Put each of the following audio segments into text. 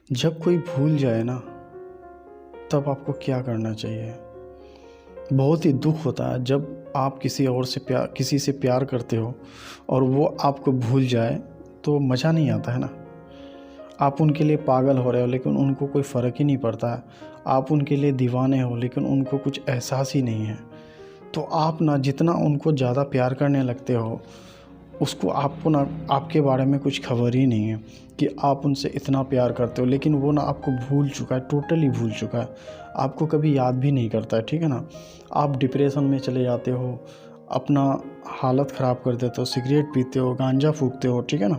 जब कोई भूल जाए ना, तब आपको क्या करना चाहिए? बहुत ही दुख होता है जब आप किसी से प्यार करते हो और वो आपको भूल जाए, तो मज़ा नहीं आता है ना। आप उनके लिए पागल हो रहे हो लेकिन उनको कोई फ़र्क ही नहीं पड़ता है। आप उनके लिए दीवाने हो लेकिन उनको कुछ एहसास ही नहीं है। तो आप ना जितना उनको ज़्यादा प्यार करने लगते हो, उसको आपको ना आपके बारे में कुछ खबर ही नहीं है कि आप उनसे इतना प्यार करते हो, लेकिन वो ना आपको भूल चुका है, टोटली भूल चुका है। आपको कभी याद भी नहीं करता है, ठीक है ना। आप डिप्रेशन में चले जाते हो, अपना हालत ख़राब कर देते हो, सिगरेट पीते हो, गांजा फूकते हो, ठीक है ना।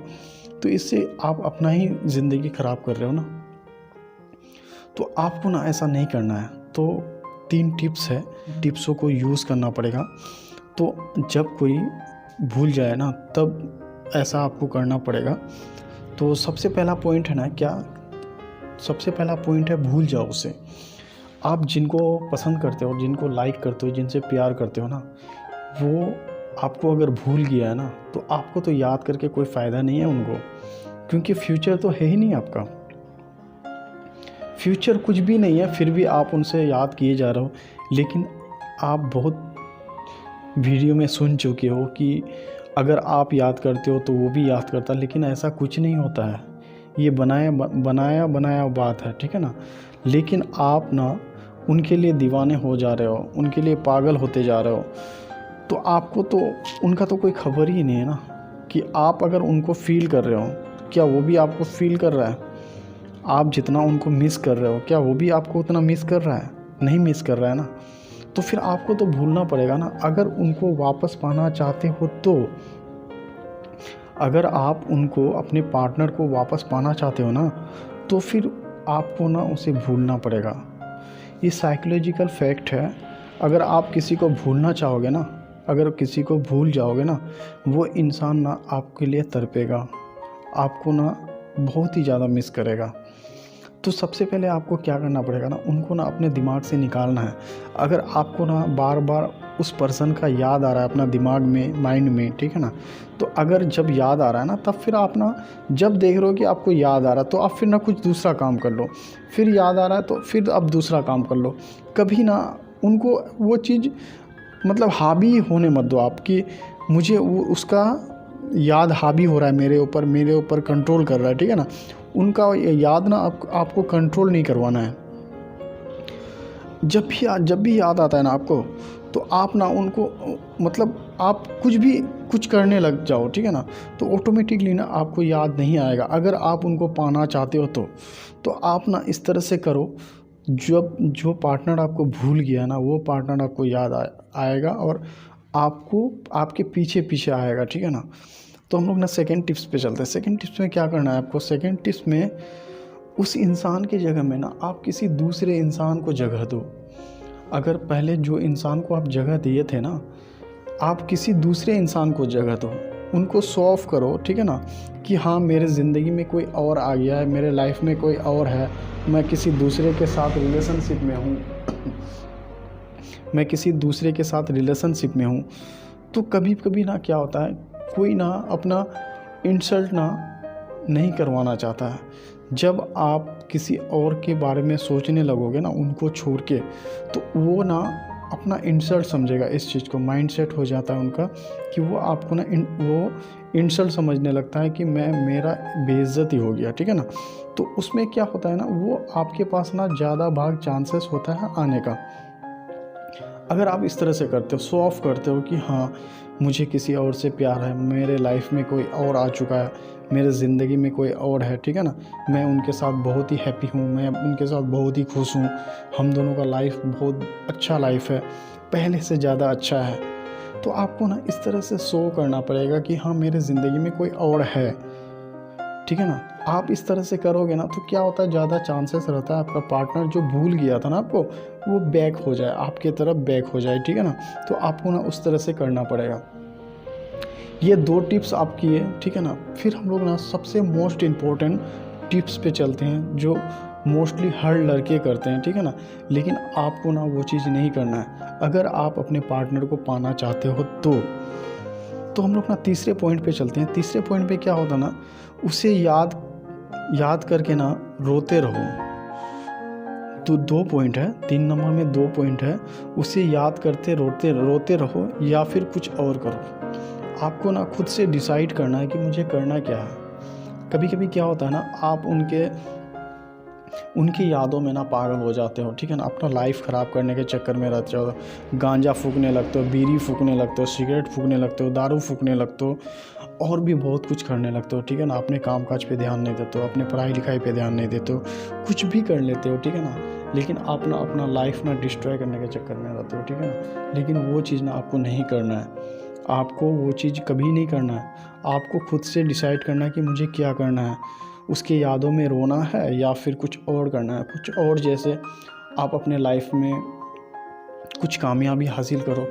तो इससे आप अपना ही ज़िंदगी ख़राब कर रहे हो ना। तो आपको ना ऐसा नहीं करना है। तो 3 टिप्स है, टिप्सों को यूज़ करना पड़ेगा। तो जब कोई भूल जाए ना, तब ऐसा आपको करना पड़ेगा। तो सबसे पहला पॉइंट है ना, क्या सबसे पहला पॉइंट है, भूल जाओ उसे। आप जिनको पसंद करते हो, जिनको लाइक करते हो, जिनसे प्यार करते हो ना, वो आपको अगर भूल गया है ना, तो आपको तो याद करके कोई फ़ायदा नहीं है उनको, क्योंकि फ्यूचर तो है ही नहीं आपका। फ्यूचर कुछ भी नहीं है, फिर भी आप उनसे याद किए जा रहे हो। लेकिन आप बहुत वीडियो में सुन चुके हो कि अगर आप याद करते हो तो वो भी याद करता है, लेकिन ऐसा कुछ नहीं होता है। ये बनाया बात है, ठीक है ना। लेकिन आप ना उनके लिए दीवाने हो जा रहे हो, उनके लिए पागल होते जा रहे हो। तो आपको तो उनका तो कोई खबर ही नहीं है ना, कि आप अगर उनको फ़ील कर रहे हो, क्या वो भी आपको फ़ील कर रहा है? आप जितना उनको मिस कर रहे हो, क्या वो भी आपको उतना मिस कर रहा है? नहीं मिस कर रहा है ना। तो फिर आपको तो भूलना पड़ेगा ना, अगर उनको वापस पाना चाहते हो तो। अगर आप उनको, अपने पार्टनर को वापस पाना चाहते हो ना, तो फिर आपको ना उसे भूलना पड़ेगा। ये साइकोलॉजिकल फैक्ट है। अगर आप किसी को भूलना चाहोगे ना, अगर किसी को भूल जाओगे ना, वो इंसान ना आपके लिए तड़पेगा, आपको ना बहुत ही ज़्यादा मिस करेगा। तो सबसे पहले आपको क्या करना पड़ेगा ना, उनको ना अपने दिमाग से निकालना है। अगर आपको ना बार बार उस पर्सन का याद आ रहा है अपना दिमाग में, माइंड में, ठीक है ना, तो अगर जब याद आ रहा है ना, तब फिर आप ना, जब देख रहे हो कि आपको याद आ रहा है, तो आप फिर ना कुछ दूसरा काम कर लो। फिर याद आ रहा है तो फिर अब दूसरा काम कर लो। कभी ना उनको वो चीज़, मतलब हावी होने मत दो आप, कि मुझे वो उसका याद हावी हो रहा है मेरे ऊपर कंट्रोल कर रहा है, ठीक है ना। उनका याद ना आपको कंट्रोल नहीं करवाना है। जब भी याद आता है ना आपको, तो आप ना उनको, मतलब आप कुछ करने लग जाओ, ठीक है ना। तो ऑटोमेटिकली ना आपको याद नहीं आएगा। अगर आप उनको पाना चाहते हो तो आप ना इस तरह से करो, जब जो पार्टनर आपको भूल गया ना, वो पार्टनर आपको याद आएगा और आपको आपके पीछे पीछे आएगा, ठीक है ना। तो हम लोग ना सेकंड टिप्स पे चलते हैं। सेकंड टिप्स में क्या करना है आपको? सेकंड टिप्स में, उस इंसान की जगह में ना आप किसी दूसरे इंसान को जगह दो। अगर पहले जो इंसान को आप जगह दिए थे ना, आप किसी दूसरे इंसान को जगह दो। उनको शो ऑफ करो, ठीक है ना, कि हाँ मेरे ज़िंदगी में कोई और आ गया है, मेरे लाइफ में कोई और है, मैं किसी दूसरे के साथ रिलेशनशिप में हूँ मैं किसी दूसरे के साथ रिलेशनशिप में हूँ। तो कभी कभी ना क्या होता है, कोई ना अपना इंसल्ट ना नहीं करवाना चाहता है। जब आप किसी और के बारे में सोचने लगोगे ना उनको छोड़ के, तो वो ना अपना इंसल्ट समझेगा। इस चीज़ को माइंडसेट हो जाता है उनका, कि वो आपको ना वो इंसल्ट समझने लगता है कि मेरा बेइज्जती हो गया, ठीक है ना। तो उसमें क्या होता है ना, वो आपके पास ना ज़्यादा भाग चांसेस होता है आने का। अगर आप इस तरह से करते हो, शो ऑफ करते हो कि हाँ मुझे किसी और से प्यार है, मेरे लाइफ में कोई और आ चुका है, मेरे ज़िंदगी में कोई और है, ठीक है ना, मैं उनके साथ बहुत ही हैप्पी हूँ, मैं उनके साथ बहुत ही खुश हूँ, हम दोनों का लाइफ बहुत अच्छा लाइफ है, पहले से ज़्यादा अच्छा है। तो आपको ना इस तरह से शो करना पड़ेगा कि हाँ मेरे ज़िंदगी में कोई और है, ठीक है ना। आप इस तरह से करोगे ना, तो क्या होता है, ज़्यादा चांसेस रहता है आपका पार्टनर जो भूल गया था ना आपको, वो बैक हो जाए, आपके तरफ बैक हो जाए, ठीक है ना। तो आपको ना उस तरह से करना पड़ेगा। ये 2 टिप्स आपकी है, ठीक है ना। फिर हम लोग ना सबसे मोस्ट इम्पोर्टेंट टिप्स पे चलते हैं, जो मोस्टली हर लड़के करते हैं, ठीक है ना। लेकिन आपको ना वो चीज़ नहीं करना है अगर आप अपने पार्टनर को पाना चाहते हो तो हम लोग ना तीसरे पॉइंट पे चलते हैं। तीसरे पॉइंट पे क्या होता ना, उसे याद याद करके ना रोते रहो। तो 2 पॉइंट है, 3 नंबर में 2 पॉइंट है, उसे याद करते रोते रहो या फिर कुछ और करो। आपको ना खुद से डिसाइड करना है कि मुझे करना क्या है। कभी कभी क्या होता है ना, आप उनकी यादों में ना पागल हो जाते हो, ठीक है ना, अपना लाइफ ख़राब करने के चक्कर में रहते हो, गांजा फूकने लगते हो, बीड़ी फूकने लगते हो, सिगरेट फूकने लगते हो, दारू फूकने लगते हो, और भी बहुत कुछ करने लगते हो, ठीक है ना। अपने काम काज पे ध्यान नहीं देते हो, अपने पढ़ाई लिखाई पे ध्यान नहीं देते हो, कुछ भी कर लेते हो, ठीक है ना, लेकिन आप ना अपना लाइफ ना डिस्ट्रॉय करने के चक्कर में रहते हो, ठीक है ना। लेकिन वो चीज़ ना आपको नहीं करना है, आपको वो चीज़ कभी नहीं करना है। आपको खुद से डिसाइड करना है कि मुझे क्या करना है, उसके यादों में रोना है या फिर कुछ और करना है, कुछ और। जैसे आप अपने लाइफ में कुछ कामयाबी हासिल करो,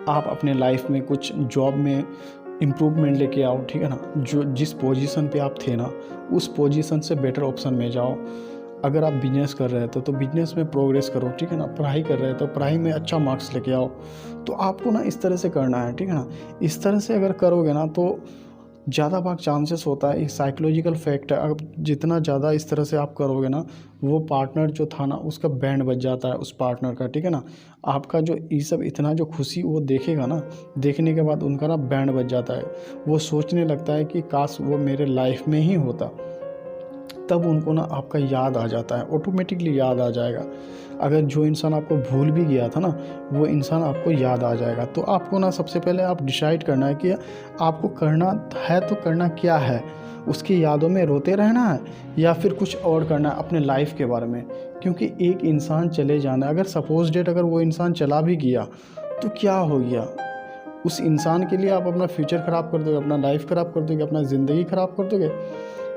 आप अपने लाइफ में कुछ जॉब में इम्प्रूवमेंट लेके आओ, ठीक है ना। जो जिस पोजीशन पे आप थे ना, उस पोजीशन से बेटर ऑप्शन में जाओ। अगर आप बिजनेस कर रहे थे तो बिजनेस में प्रोग्रेस करो, ठीक है ना। पढ़ाई कर रहे तो पढ़ाई में अच्छा मार्क्स लेके आओ। तो आपको ना इस तरह से करना है, ठीक है ना। इस तरह से अगर करोगे ना तो ज़्यादा भाग चांसेस होता है, एक साइकोलॉजिकल फैक्ट है, अगर जितना ज़्यादा इस तरह से आप करोगे ना, वो पार्टनर जो था ना उसका बैंड बज जाता है उस पार्टनर का, ठीक है ना। आपका जो ये सब इतना जो खुशी वो देखेगा ना, देखने के बाद उनका ना बैंड बज जाता है। वो सोचने लगता है कि काश वो मेरे लाइफ में ही होता। तब उनको ना आपका याद आ जाता है, ऑटोमेटिकली याद आ जाएगा। अगर जो इंसान आपको भूल भी गया था ना, वो इंसान आपको याद आ जाएगा। तो आपको ना सबसे पहले आप डिसाइड करना है कि आपको करना है तो करना क्या है। उसकी यादों में रोते रहना है या फिर कुछ और करना है अपने लाइफ के बारे में। क्योंकि एक इंसान चले जाना है, अगर सपोज डेट अगर वो इंसान चला भी गया तो क्या हो गया, उस इंसान के लिए आप अपना फ्यूचर ख़राब कर दोगे, अपना लाइफ ख़राब कर दोगे, अपना ज़िंदगी ख़राब कर दोगे।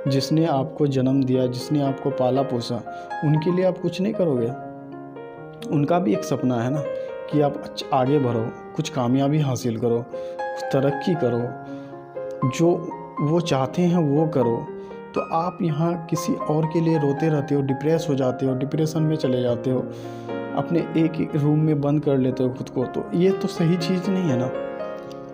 जिसने आपको जन्म दिया, जिसने आपको पाला पोसा, उनके लिए आप कुछ नहीं करोगे। उनका भी एक सपना है ना कि आप आगे बढ़ो, कुछ कामयाबी हासिल करो, कुछ तरक्की करो, जो वो चाहते हैं वो करो। तो आप यहाँ किसी और के लिए रोते रहते हो, डिप्रेस हो जाते हो, डिप्रेशन में चले जाते हो, अपने एक रूम में बंद कर लेते हो खुद को। तो ये तो सही चीज़ नहीं है ना।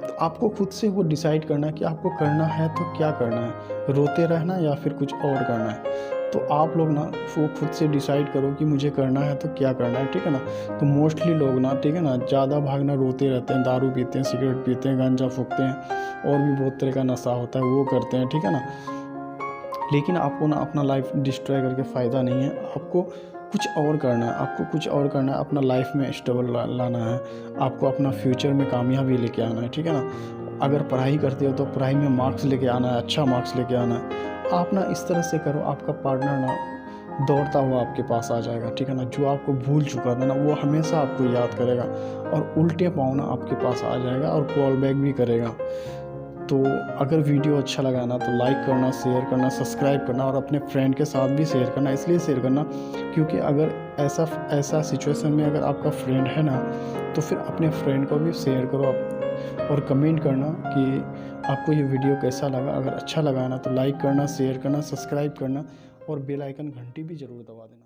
तो आपको खुद से वो डिसाइड करना है कि आपको करना है तो क्या करना है, रोते रहना या फिर कुछ और करना है। तो आप लोग ना वो खुद से डिसाइड करो कि मुझे करना है तो क्या करना है, ठीक है ना। तो मोस्टली लोग ना, ठीक है ना, ज़्यादा भागना रोते रहते हैं, दारू पीते हैं, सिगरेट पीते हैं, गांजा फूकते हैं, और भी बहुत तरह का नशा होता है वो करते हैं, ठीक है ना। लेकिन आपको ना अपना लाइफ डिस्ट्रॉय करके फ़ायदा नहीं है। आपको कुछ और करना है, आपको कुछ और करना है, अपना लाइफ में स्टेबल लाना है, आपको अपना फ्यूचर में कामयाबी लेके आना है, ठीक है ना। अगर पढ़ाई करते हो तो पढ़ाई में मार्क्स लेके आना है, अच्छा मार्क्स लेके आना है। आप ना इस तरह से करो, आपका पार्टनर ना दौड़ता हुआ आपके पास आ जाएगा, ठीक है ना। जो आपको भूल चुका था ना वो हमेशा आपको याद करेगा और उल्टे पाँव ना आपके पास आ जाएगा और कॉल बैक भी करेगा। तो अगर वीडियो अच्छा लगा ना तो लाइक करना, शेयर करना, सब्सक्राइब करना और अपने फ्रेंड के साथ भी शेयर करना। इसलिए शेयर करना क्योंकि अगर ऐसा सिचुएशन में अगर आपका फ्रेंड है ना, तो फिर अपने फ्रेंड को भी शेयर करो और कमेंट करना कि आपको ये वीडियो कैसा लगा। अगर अच्छा लगा ना तो लाइक करना, शेयर करना, सब्सक्राइब करना और बेल आइकन घंटी भी ज़रूर दबा देना।